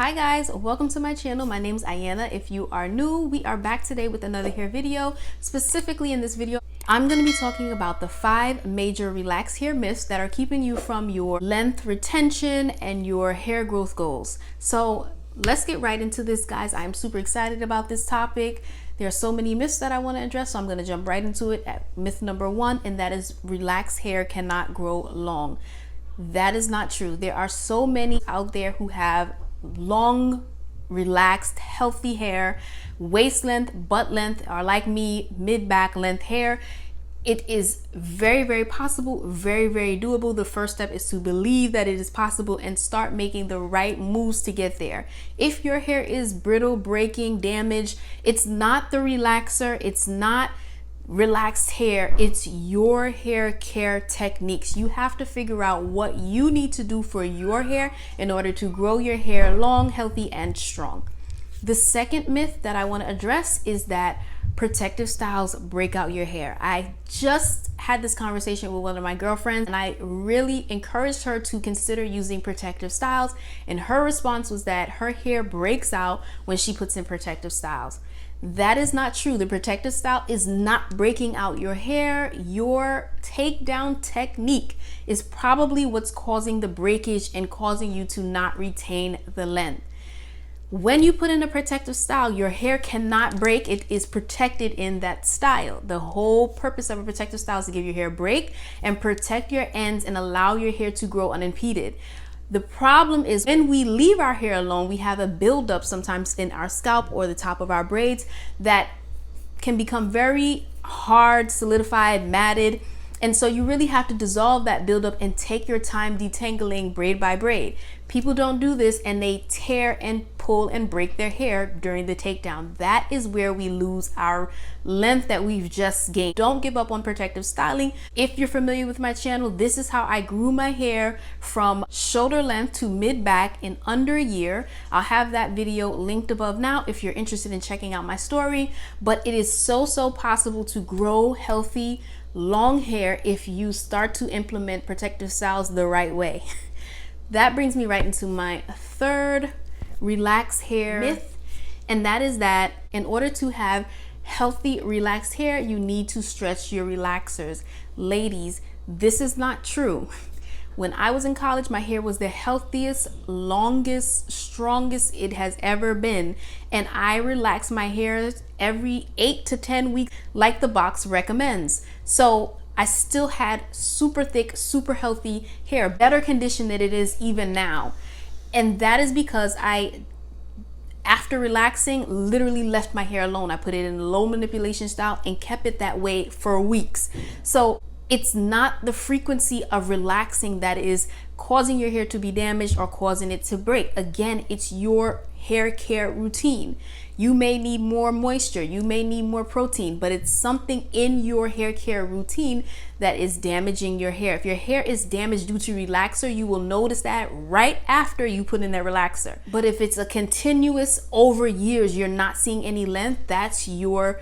Hi guys, welcome to my channel. My name is Ayana. If you are new, we are back today with another hair video. Specifically in this video, I'm going to be talking about the 5 major relaxed hair myths that are keeping you from your length retention and your hair growth goals. So let's get right into this, guys. I'm super excited about this topic. There are so many myths that I want to address, so I'm going to jump right into it at myth number 1, and that is relaxed hair cannot grow long. That is not true. There are so many out there who have long, relaxed, healthy hair, waist length, butt length, or like me, mid-back length hair. It is very, very possible, very, very doable. The first step is to believe that it is possible and start making the right moves to get there. If your hair is brittle, breaking, damaged, it's not the relaxer, it's not relaxed hair, it's your hair care techniques. You have to figure out what you need to do for your hair in order to grow your hair long, healthy, and strong. The second myth that I want to address is that protective styles break out your hair. I just had this conversation with one of my girlfriends and I really encouraged her to consider using protective styles, and her response was that her hair breaks out when she puts in protective styles. That is not true. The protective style is not breaking out your hair. Your takedown technique is probably what's causing the breakage and causing you to not retain the length. When you put in a protective style, your hair cannot break. It is protected in that style. The whole purpose of a protective style is to give your hair a break and protect your ends and allow your hair to grow unimpeded. The problem is when we leave our hair alone, we have a buildup sometimes in our scalp or the top of our braids that can become very hard, solidified, matted. And so you really have to dissolve that buildup and take your time detangling braid by braid. People don't do this and they tear and pull and break their hair during the takedown. That is where we lose our length that we've just gained. Don't give up on protective styling. If you're familiar with my channel, this is how I grew my hair from shoulder length to mid-back in under a year. I'll have that video linked above now if you're interested in checking out my story. But it is so possible to grow healthy, long hair if you start to implement protective styles the right way. That brings me right into my third relaxed hair myth, and that is that in order to have healthy relaxed hair, you need to stretch your relaxers. Ladies, this is not true. When I was in college, my hair was the healthiest, longest, strongest it has ever been, and I relaxed my hair every 8 to 10 weeks like the box recommends. So I still had super thick, super healthy hair, better condition than it is even now. And that is because after relaxing, literally left my hair alone. I put it in a low manipulation style and kept it that way for weeks. So it's not the frequency of relaxing that is causing your hair to be damaged or causing it to break. Again, it's your hair care routine. You may need more moisture, you may need more protein, but it's something in your hair care routine that is damaging your hair. If your hair is damaged due to relaxer, you will notice that right after you put in that relaxer. But if it's a continuous over years, you're not seeing any length, that's your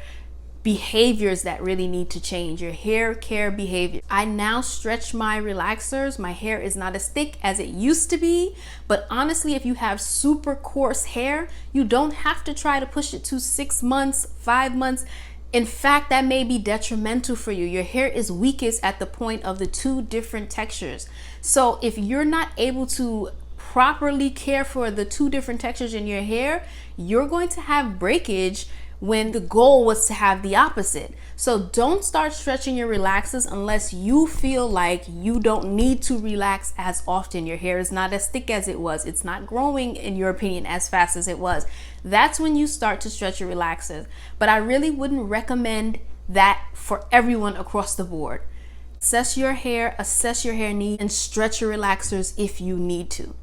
behaviors that really need to change, your hair care behavior. I now stretch my relaxers. My hair is not as thick as it used to be, but honestly, if you have super coarse hair, you don't have to try to push it to 6 months, 5 months. In fact, that may be detrimental for you. Your hair is weakest at the point of the 2 different textures. So if you're not able to properly care for the 2 different textures in your hair, you're going to have breakage when the goal was to have the opposite. So don't start stretching your relaxers unless you feel like you don't need to relax as often. Your hair is not as thick as it was. It's not growing, in your opinion, as fast as it was. That's when you start to stretch your relaxers. But I really wouldn't recommend that for everyone across the board. Assess your hair needs, and stretch your relaxers if you need to.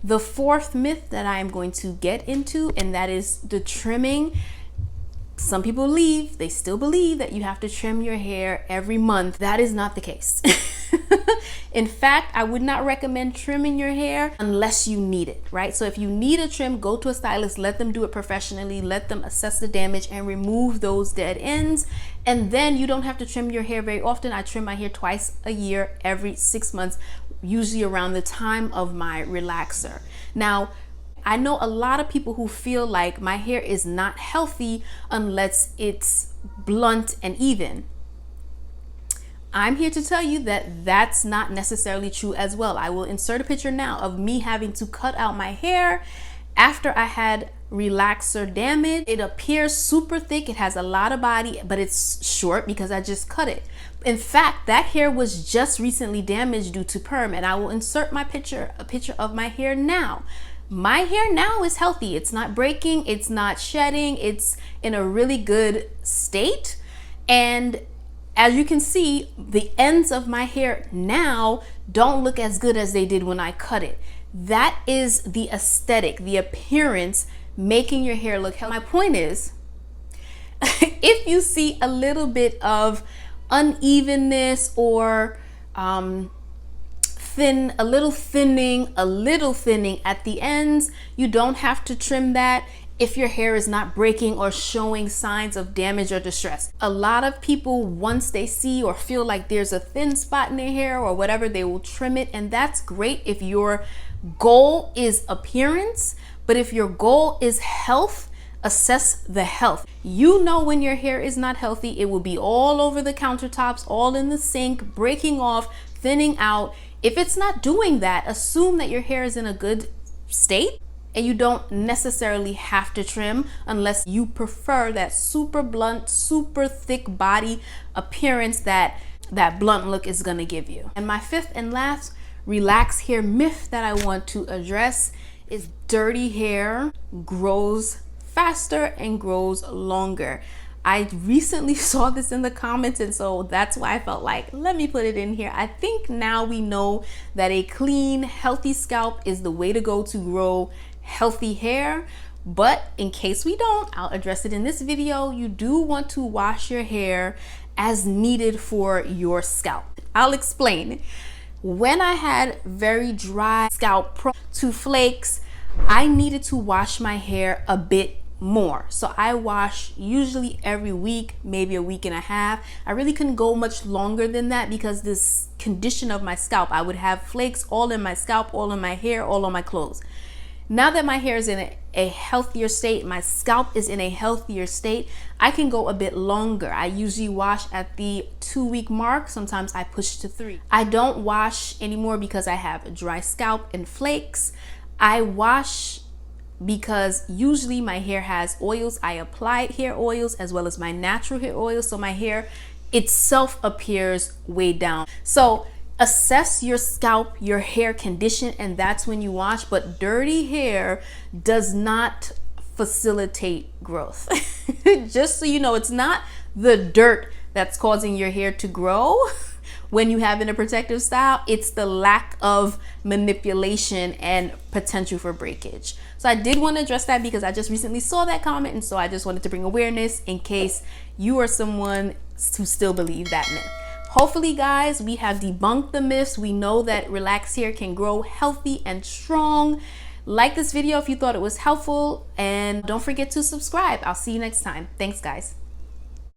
The fourth myth that I am going to get into, and that is the trimming. Some people they still believe that you have to trim your hair every month. That is not the case. In fact, I would not recommend trimming your hair unless you need it, right? So if you need a trim, go to a stylist, let them do it professionally, let them assess the damage and remove those dead ends. And then you don't have to trim your hair very often. I trim my hair twice a year, every 6 months, usually around the time of my relaxer. Now, I know a lot of people who feel like my hair is not healthy unless it's blunt and even. I'm here to tell you that that's not necessarily true as well. I will insert a picture now of me having to cut out my hair after I had relaxer damage. It appears super thick. It has a lot of body, but it's short because I just cut it. In fact, that hair was just recently damaged due to perm, and I will insert a picture of my hair now. My hair now is healthy. It's not breaking, it's not shedding, it's in a really good state. And as you can see, the ends of my hair now don't look as good as they did when I cut it. That is the aesthetic, the appearance, making your hair look healthy. My point is, if you see a little bit of unevenness or a little thinning at the ends, you don't have to trim that if your hair is not breaking or showing signs of damage or distress. A lot of people, once they see or feel like there's a thin spot in their hair or whatever, they will trim it, and that's great if your goal is appearance. But if your goal is health, assess the health. You know when your hair is not healthy, it will be all over the countertops, all in the sink, breaking off, thinning out. If it's not doing that, assume that your hair is in a good state, and you don't necessarily have to trim unless you prefer that super blunt, super thick body appearance that blunt look is gonna give you. And my fifth and last relax hair myth that I want to address is dirty hair grows faster and grows longer. I recently saw this in the comments, and so that's why I felt like, let me put it in here. I think now we know that a clean, healthy scalp is the way to go to grow healthy hair. But in case we don't, I'll address it in this video. You do want to wash your hair as needed for your scalp. I'll explain. When I had very dry scalp prone to flakes, I needed to wash my hair a bit more. So I wash usually every week, maybe a week and a half. I really couldn't go much longer than that because this condition of my scalp, I would have flakes all in my scalp, all in my hair, all on my clothes. Now that my hair is in a healthier state, my scalp is in a healthier state, I can go a bit longer. I usually wash at the 2-week mark. Sometimes I push to 3. I don't wash anymore because I have a dry scalp and flakes. I wash because usually my hair has oils. I apply hair oils as well as my natural hair oils, so my hair itself appears weighed down. So assess your scalp, your hair condition, and that's when you wash. But dirty hair does not facilitate growth. Just so you know, it's not the dirt that's causing your hair to grow when you have in a protective style. It's the lack of manipulation and potential for breakage. So I did want to address that because I just recently saw that comment, and so I just wanted to bring awareness in case you are someone who still believes that myth. Hopefully, guys, we have debunked the myths. We know that relaxed hair can grow healthy and strong. Like this video if you thought it was helpful, and don't forget to subscribe. I'll see you next time. Thanks, guys.